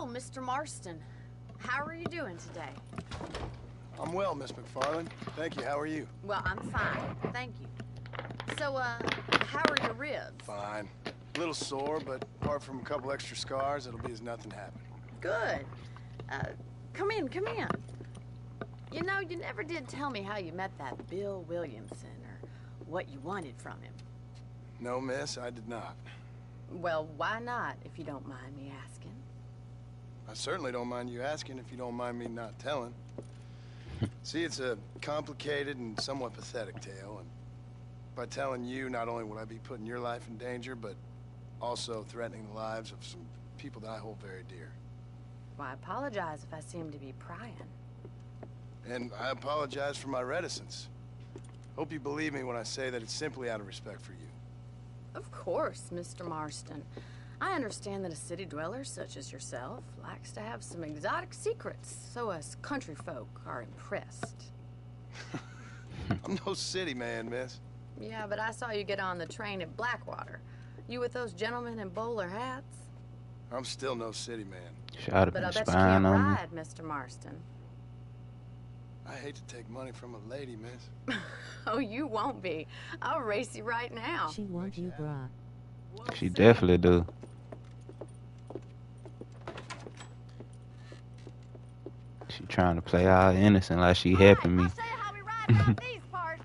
Hello, Mr. Marston. How are you doing today? I'm well, Miss McFarland. Thank you. How are you? Well, I'm fine. Thank you. So, how are your ribs? Fine. A little sore, but apart from a couple extra scars, it'll be as nothing happened. Good. Come in, come in. You know, you never did tell me how you met that Bill Williamson or what you wanted from him. No, miss, I did not. Well, why not, if you don't mind me asking? I certainly don't mind you asking if you don't mind me not telling. See, it's a complicated and somewhat pathetic tale, and by telling you, not only would I be putting your life in danger, but also threatening the lives of some people that I hold very dear. Well, I apologize if I seem to be prying. And I apologize for my reticence. Hope you believe me when I say that it's simply out of respect for you. Of course, Mr. Marston. I understand that a city dweller such as yourself likes to have some exotic secrets, so us country folk are impressed. I'm no city man, miss. Yeah, but I saw you get on the train at Blackwater. You with those gentlemen in bowler hats? I'm still no city man. Should have But been I bet you spying can't on me. ride, Mr. Marston. I hate to take money from a lady, miss. Oh, you won't be. I'll race you right now. She want you, brah. She definitely do. She trying to play all innocent like she helping me. I'll show you how we ride around these parts.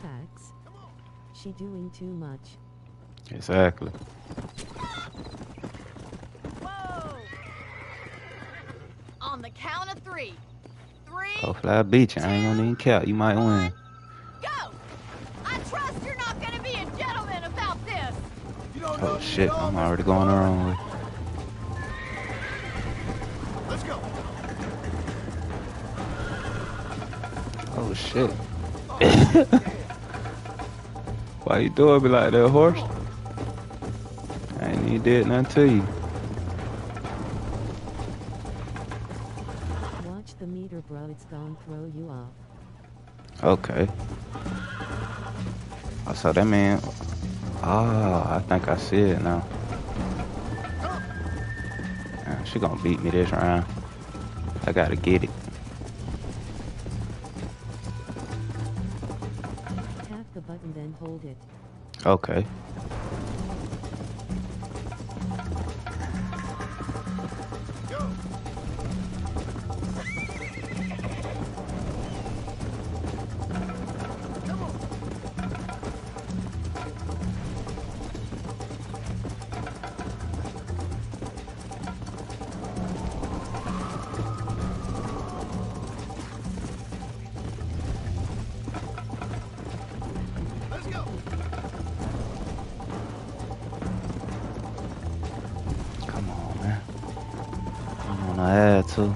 Facts. She doing too much. Exactly. Whoa! On the count of three. 3, Hopefully I beat you. I ain't gonna even count. You might win. go! I trust you're not gonna be a gentleman about this. You don't know Oh me shit, at all, I'm Mr. already going the wrong way. Let's go. Oh shit. Why you doing me like that, horse? I ain't even did nothing to you. Watch the meter, bro. It's gonna throw you off. Okay. I saw that man. Oh, I think I see it now. She gonna beat me this round. I gotta get it. Tap the button, then hold it. Okay. Go. Come on. Let's go. Come on, man. I'm on the ad too.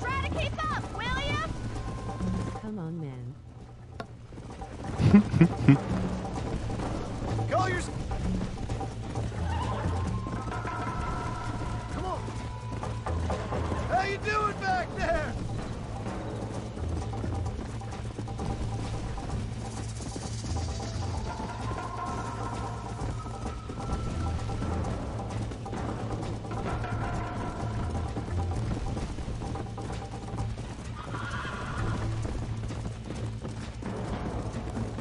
Try to keep up, will ya? Come on, man. Call your... Come on. How you doing back there?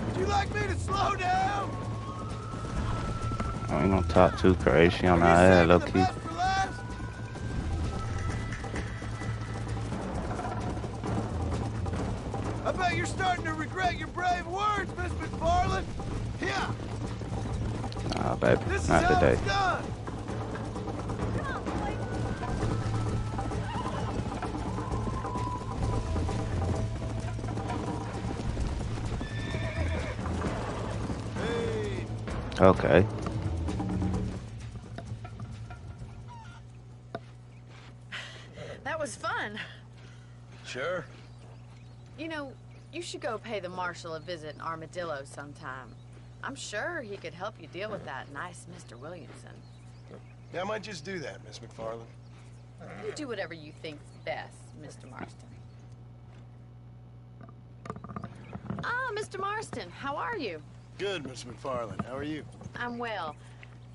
Would you like me to slow down? I ain't gonna talk too crazy on the Are you ad, saving low the key. best for last? I bet you're starting to regret your brave words, Miss McFarland. Yeah, Nah, baby, this is not how today. it's done. Come on, boy. Hey, Okay. That was fun. sure. You know, you should go pay the marshal a visit in Armadillo sometime. I'm sure he could help you deal with that nice Mr. Williamson. Yeah, I might just do that, Miss McFarland. You do whatever you think's best, Mr. Marston. Ah, Mr. Marston, how are you? Good, Miss McFarland. How are you? I'm well.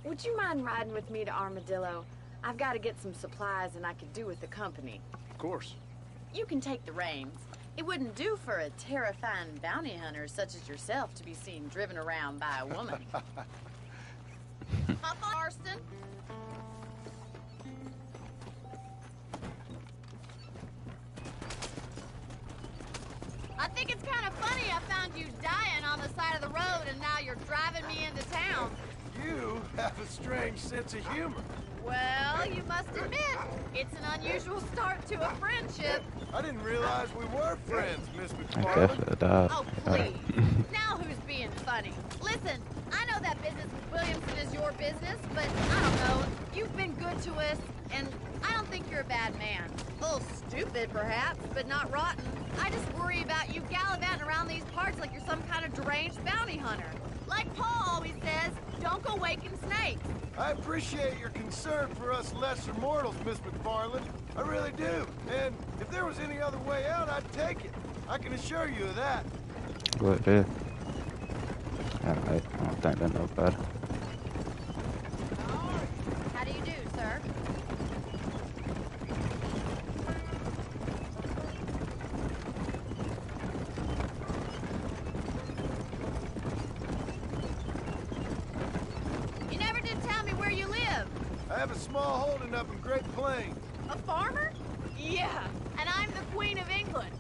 Would you mind riding with me to Armadillo? I've got to get some supplies and I could do with the company. Of course. You can take the reins. It wouldn't do for a terrifying bounty hunter such as yourself to be seen driven around by a woman. Hop on, Marston. I think it's kind of funny I found you dying on the side of the road and now you're driving me into town. You have a strange sense of humor. Well, you must admit, it's an unusual start to a friendship. I didn't realize we were friends, Miss I McFarland. guess it does. Oh, please. Now who's being funny? Listen, I know that business with Williamson is your business, but I don't know. You've been good to us, and I don't think you're a bad man. A little stupid, perhaps, but not rotten. I just worry about you gallivanting around these parts like you're some kind of deranged bounty hunter. Like Paul always says, don't go waking snakes. I appreciate your concern for us lesser mortals, Miss McFarland. I really do. And if there was any other way out, I'd take it. I can assure you of that. What it is. Alright, I don't think they know better. How do you do, sir? You never did tell me where you live. I have a small holding up in Great Plains. A farmer? Yeah, and I'm the Queen of England.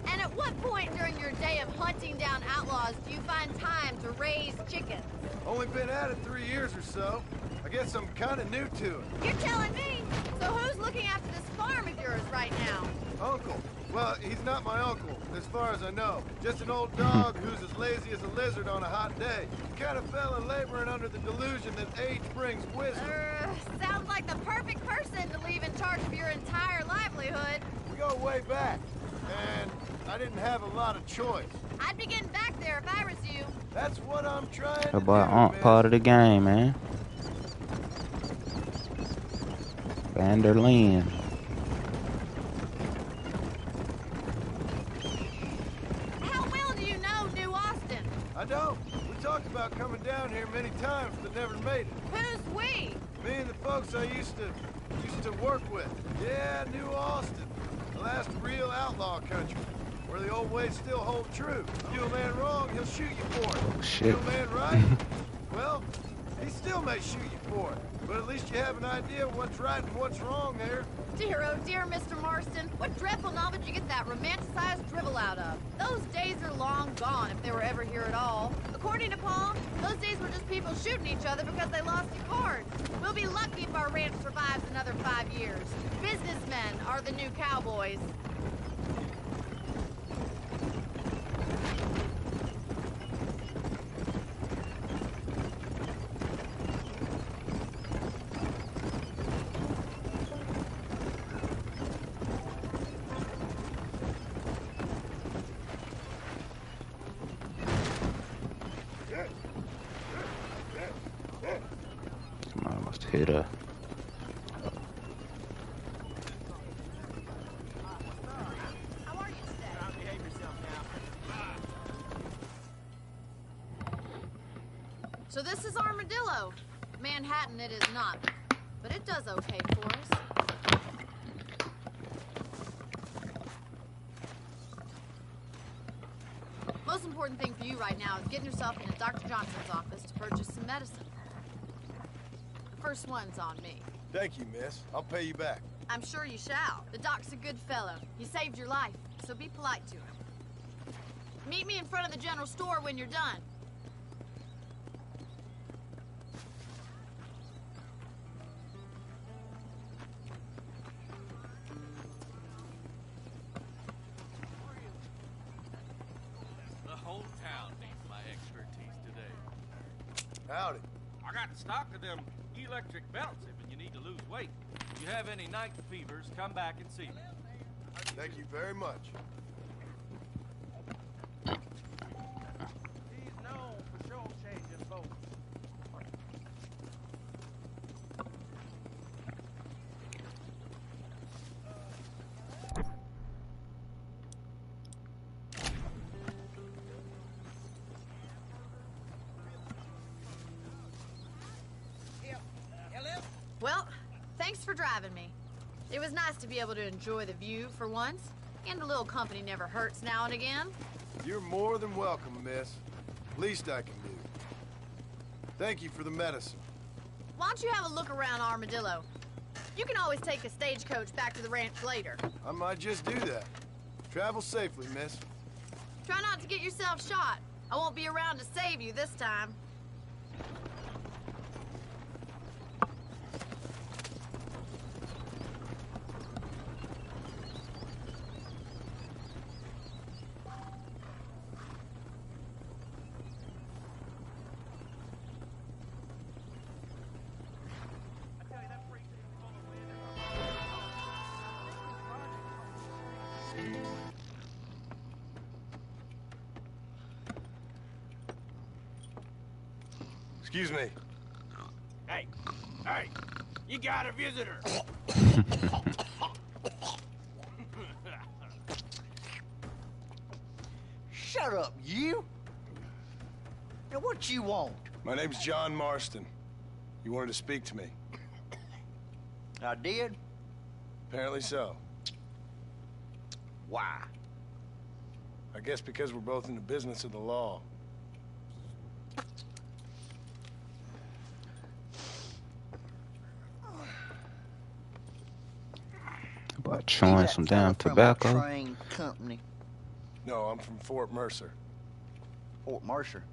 And at what point during your day of hunting down outlaws do you find time to raise chickens? Only been at it 3 years or so. I guess I'm kind of new to it. You're telling me? So who's looking after this farm of yours right now? Uncle. Well, he's not my uncle, as far as I know. Just an old dog who's as lazy as a lizard on a hot day. Kind of fella laboring under the delusion that age brings wisdom. Sounds like the perfect person to leave in charge of your entire livelihood. We go way back, and I didn't have a lot of choice. I'd be getting back there if I was you. That's what I'm trying to That boy do, aren't miss. part of the game, man. Vanderlyn. How well do you know New Austin? I don't. We talked about coming down here many times, but never made it. Who's we? Me and the folks I used to work with. Yeah, New Austin. The last real outlaw country. Where the old ways still hold true. You do a man wrong, he'll shoot you for it. Oh, shit. You do a man right, well, he still may shoot you for it. But at least you have an idea of what's right and what's wrong there. Dear, oh dear, Mr. Marston. What dreadful novel did you get that romanticized drivel out of? Those days are long gone, if they were ever here at all. According to Paul, those days were just people shooting each other because they lost at cards. We'll be lucky if our ranch survives another 5 years. Businessmen are the new cowboys. I almost hit her. How are you today? So this is Armadillo. Manhattan it is not, but it does okay for us. Most important thing for you right now is getting yourself into Dr. Johnson's office to purchase some medicine. The first one's on me. Thank you, miss. I'll pay you back. I'm sure you shall. The doc's a good fellow. He saved your life, so be polite to him. Meet me in front of the general store when you're done. The whole town needs my expertise today. Howdy. I got stock of them electric belts if you need to lose weight. If you have any night fevers, come back and see me. Thank you very much. He's known for short changing boats. Thanks for driving me. It was nice to be able to enjoy the view for once, and a little company never hurts now and again. You're more than welcome, miss. Least I can do. Thank you for the medicine. Why don't you have a look around Armadillo? You can always take a stagecoach back to the ranch later. I might just do that. Travel safely, miss. Try not to get yourself shot. I won't be around to save you this time. Excuse me. Hey, you got a visitor. Shut up, you! Now what you want? My name's John Marston. You wanted to speak to me. I did? Apparently so. Why? I guess because we're both in the business of the law. About chewing That some fella damn from a tobacco. train company, No, I'm from Fort Mercer. Fort Mercer.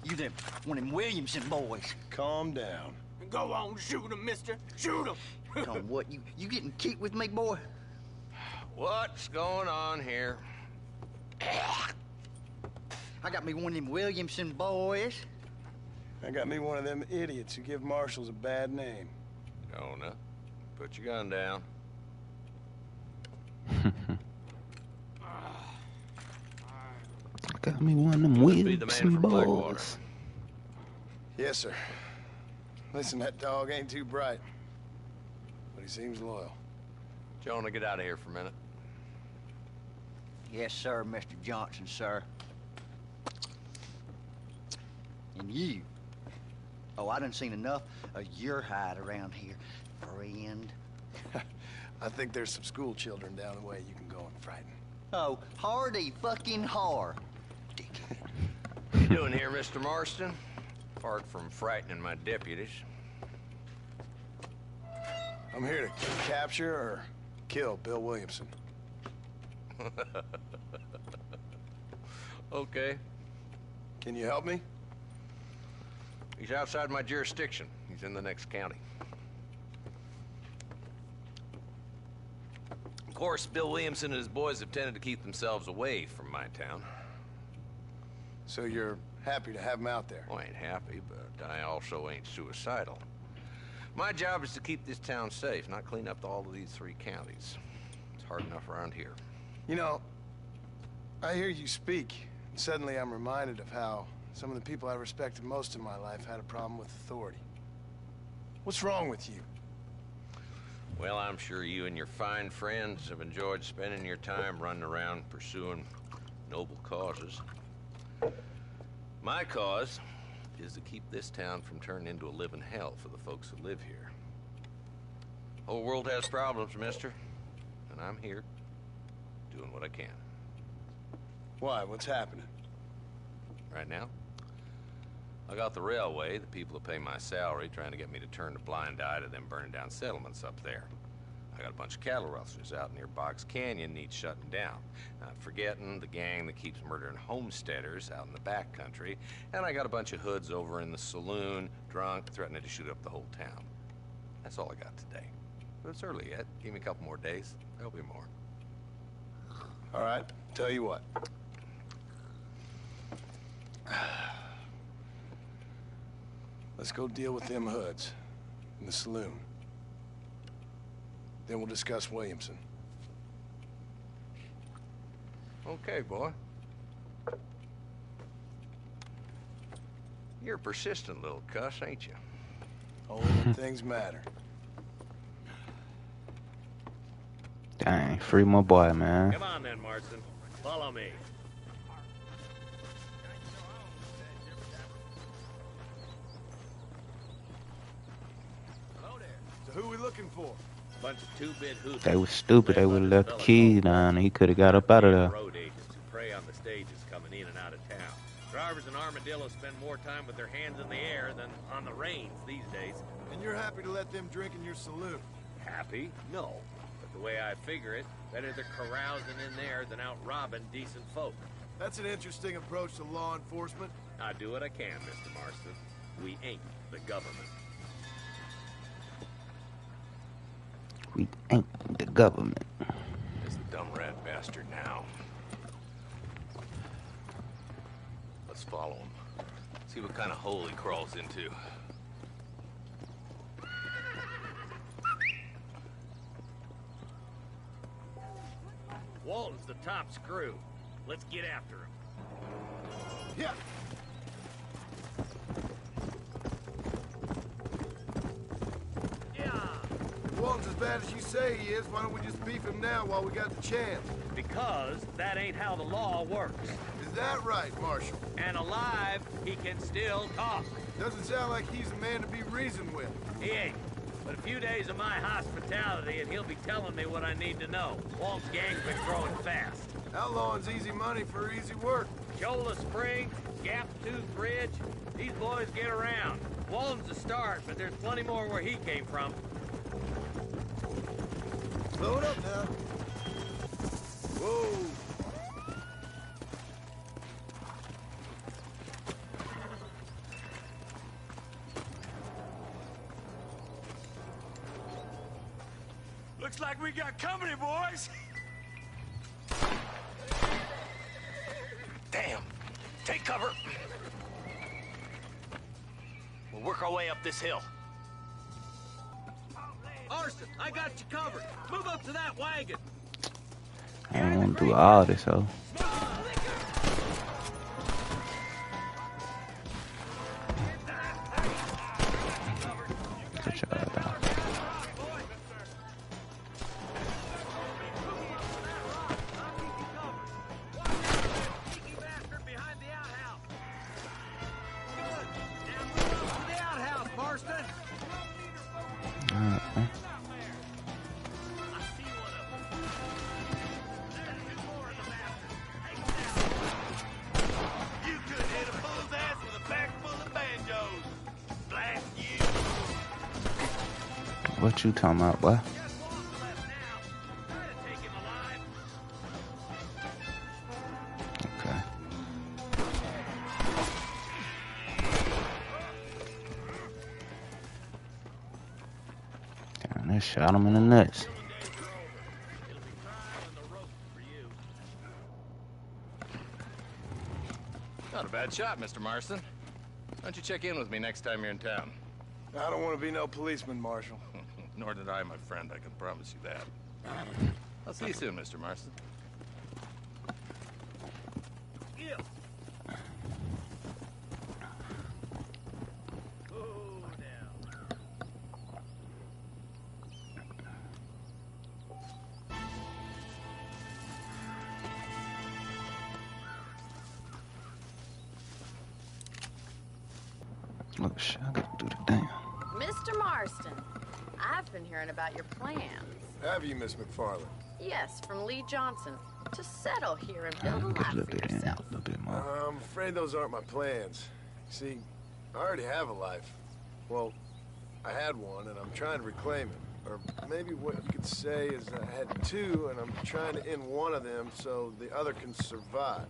You them one of them Williamson boys. Calm down. Go on, shoot him, mister. Shoot him. On what? You getting kicked with me, boy? What's going on here? I got me one of them Williamson boys. I got me one of them idiots who give marshals a bad name. Jonah, put your gun down. Got me one of them Must be the man Wilson from Blackwater. boys. Yes, sir. Listen, that dog ain't too bright. But he seems loyal. Jonah, get out of here for a minute. Yes, sir, Mr. Johnson, sir. And you. Oh, I done seen enough of your hide around here, friend. I think there's some school children down the way you can go and frighten. Oh, hardy fucking har. What you doing here, Mr. Marston? Apart from frightening my deputies. I'm here to capture or kill Bill Williamson. Okay. Can you help me? He's outside my jurisdiction. He's in the next county. Of course, Bill Williamson and his boys have tended to keep themselves away from my town. So you're happy to have him out there? Well, I ain't happy, but I also ain't suicidal. My job is to keep this town safe, not clean up all of these 3 counties. It's hard enough around here. You know, I hear you speak, and suddenly I'm reminded of how some of the people I respected most in my life had a problem with authority. What's wrong with you? Well, I'm sure you and your fine friends have enjoyed spending your time running around pursuing noble causes. My cause is to keep this town from turning into a living hell for the folks who live here. Whole world has problems, mister, and I'm here doing what I can. Why? What's happening? Right now, I got the railway, the people who pay my salary, trying to get me to turn a blind eye to them burning down settlements up there. I got a bunch of cattle rustlers out near Boggs Canyon needs shutting down. Not forgetting the gang that keeps murdering homesteaders out in the back country. And I got a bunch of hoods over in the saloon, drunk, threatening to shoot up the whole town. That's all I got today. But it's early yet. Give me a couple more days. There'll be more. All right, tell you what. Let's go deal with them hoods in the saloon. Then we'll discuss Williamson. Okay, boy. You're a persistent little cuss, ain't you? Only when things matter. Dang, free my boy, man. Come on then, Marston. Follow me. So Who we looking for? Bunch of two-bit hoodlums. They was stupid. They led by would have this left the fella keys called down and he could have got Marshall. up out of there. Road agents who prey on the stages coming in and out of town. Drivers in Armadillo spend more time with their hands in the air than on the reins these days. And you're happy to let them drink in your saloon? Happy? No. But the way I figure it, better they're carousing in there than out robbing decent folk. That's an interesting approach to law enforcement. I do what I can, Mr. Marston. We ain't the government. We ain't the government. There's the dumb rat bastard now. Let's follow him. See what kind of hole he crawls into. Walton's the top screw. Let's get after him. Yeah. Yeah! If Walton's as bad as you say he is, why don't we just beef him now while we got the chance? Because that ain't how the law works. Is that right, Marshal? And alive, he can still talk. Doesn't sound like he's a man to be reasoned with. He ain't. But a few days of my hospitality and he'll be telling me what I need to know. Walt's gang's been growing fast. Outlawing's easy money for easy work. Cholla Springs, Gap Tooth Bridge, these boys get around. Walton's a start, but there's plenty more where he came from. Slow it up now. Whoa. Looks like we got company, boys. Damn. Take cover. We'll work our way up this hill. Marston, I got you covered. Move up to that wagon. I don't want to do all this, though. Get your ass out. What you talking about, boy? Okay. Damn, they shot him in the nuts. Not a bad shot, Mr. Marston. Why don't you check in with me next time you're in town? I don't want to be no policeman, Marshal. Nor did I, my friend. I can promise you that. I'll see you soon, Mr. Marston. Oh shit, I gotta do the damn. Mr. Marston, I've been hearing about your plans. Have you, Miss McFarland? Yes, from Lee Johnson. To settle here and build a Get life a little for bit in, yourself. a little bit more. I'm afraid those aren't my plans. See, I already have a life. Well, I had one, and I'm trying to reclaim it. Or maybe what you could say is I had two, and I'm trying to end one of them so the other can survive.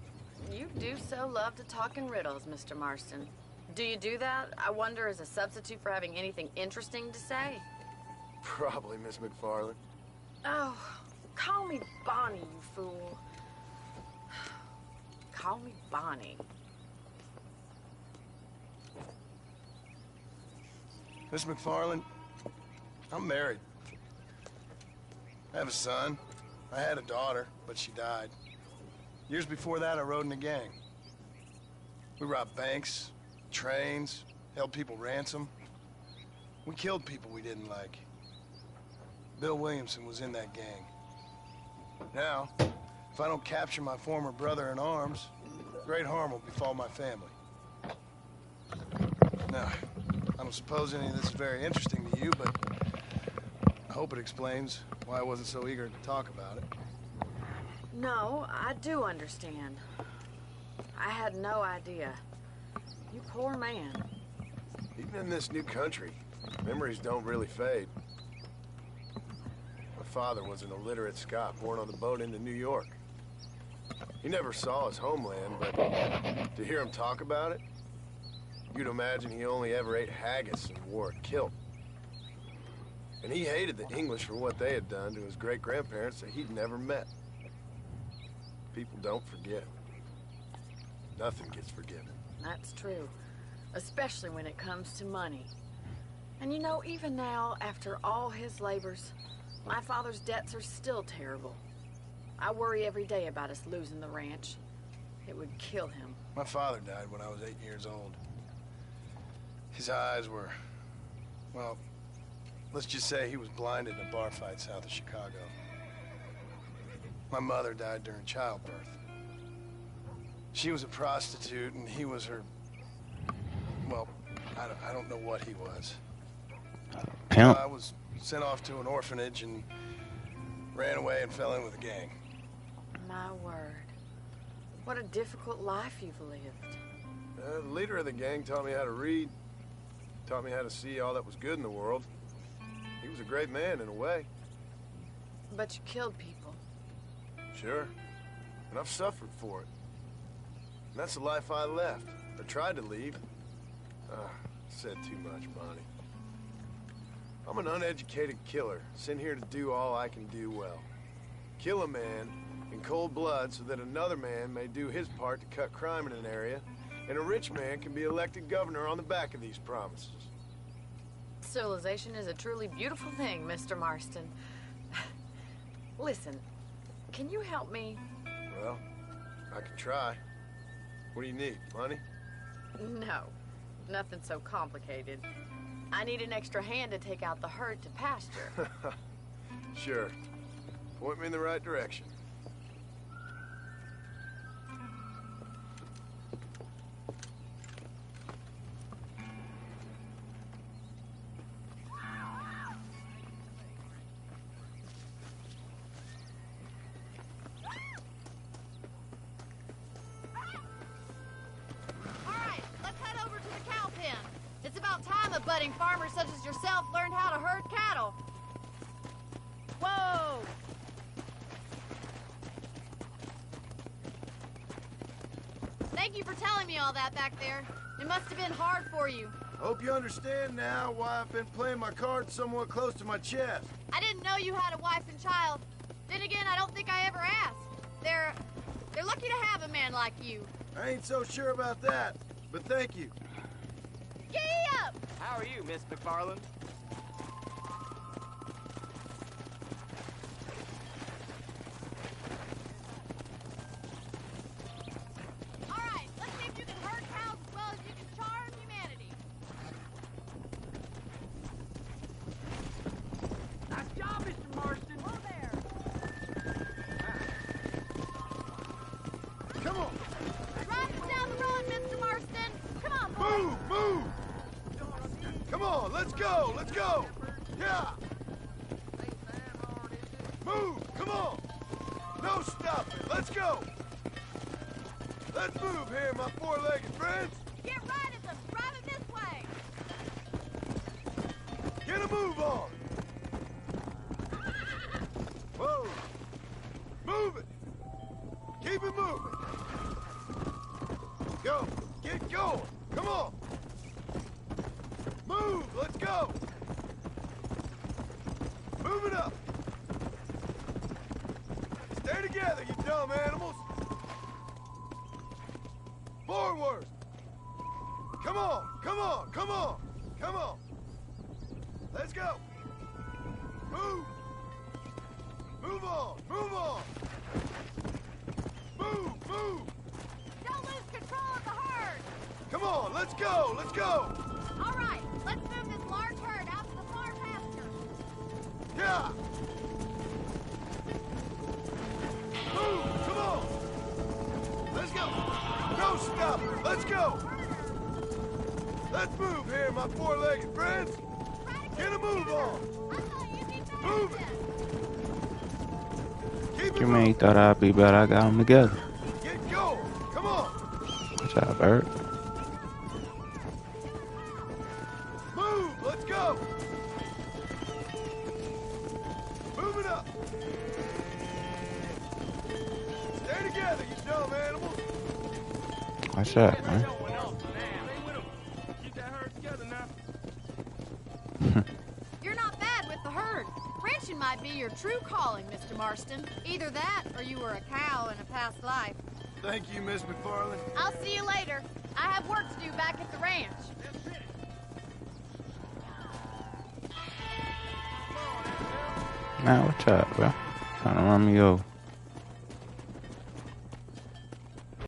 You do so love to talk in riddles, Mr. Marston. Do you do that, I wonder, as a substitute for having anything interesting to say? Probably, Miss McFarland. Oh, call me Bonnie, you fool. Call me Bonnie. Miss McFarland, I'm married. I have a son. I had a daughter, but she died. Years before that, I rode in a gang. We robbed banks, trains, held people ransom. We killed people we didn't like. Bill Williamson was in that gang. Now, if I don't capture my former brother in arms, great harm will befall my family. Now, I don't suppose any of this is very interesting to you, but hope it explains why I wasn't so eager to talk about it. No, I do understand. I had no idea. You poor man. Even in this new country, memories don't really fade. My father was an illiterate Scot born on the boat into New York. He never saw his homeland, but to hear him talk about it, you'd imagine he only ever ate haggis and wore a kilt. And he hated the English for what they had done to his great-grandparents that he'd never met. People don't forget. Nothing gets forgiven. That's true. Especially when it comes to money. And you know, even now, after all his labors, my father's debts are still terrible. I worry every day about us losing the ranch. It would kill him. My father died when I was 8 years old. His eyes were, well, let's just say he was blinded in a bar fight south of Chicago. My mother died during childbirth. She was a prostitute, and he was her, well, I don't know what he was. Pimp. I was sent off to an orphanage and ran away and fell in with a gang. My word. What a difficult life you've lived. The leader of the gang taught me how to read, taught me how to see all that was good in the world. He was a great man in a way. But you killed people. Sure. And I've suffered for it. And that's the life I left, or tried to leave. Said too much, Bonnie. I'm an uneducated killer, sent here to do all I can do well. Kill a man in cold blood so that another man may do his part to cut crime in an area, and a rich man can be elected governor on the back of these promises. Civilization is a truly beautiful thing, Mr. Marston. Listen, can you help me? Well, I can try. What do you need, money? No, nothing so complicated. I need an extra hand to take out the herd to pasture. Sure. Point me in the right direction. Budding farmers such as yourself learned how to herd cattle. Whoa! Thank you for telling me all that back there. It must have been hard for you. Hope you understand now why I've been playing my cards somewhat close to my chest. I didn't know you had a wife and child. Then again, I don't think I ever asked. They're lucky to have a man like you. I ain't so sure about that, but thank you. Giddy up! How are you, Miss McFarland? All right, let's see if you can herd cows as well as you can charm humanity. Nice job, Mr. Marston. Whoa there! Come on! Ride us down the road, Mr. Marston! Come on, boy! Move! Move! Come on, let's go! Let's go! Yeah! Move! Come on! No stopping! Let's go! Let's move here, my four-legged friends! Get right at them! Drive it this way! Get a move on! Whoa! Move it! Keep it moving! Go! Get going! Come on! Move! Let's go! Move it up! Stay together, you dumb animals! Forward! Come on! Come on! Come on! Come on! Let's go! Move! Move on! Move on! Move! Move! Don't lose control of the herd! Come on! Let's go! Let's go! All right, let's move this large herd out to the far pasture. Yeah! Move! Come on! Let's go! No stopping! Let's go! Let's move here, my four-legged friends! Get a move on! I thought you'd be faster. Move it. Keep You mean you thought I'd be better? I got them together. Get going. Come on. What's up, Bert? Move. Let's go. Move it up. Stay together, you dumb animals. What's up, man? Keep that herd together now. You're not bad with the herd. Ranching might be your true calling, Mr. Marston. Either that, or you were a cow in a past life. Thank you, Miss McFarland. I'll see you later. I have work to do back at the ranch. Man, what's up, bro? Trying to run me over.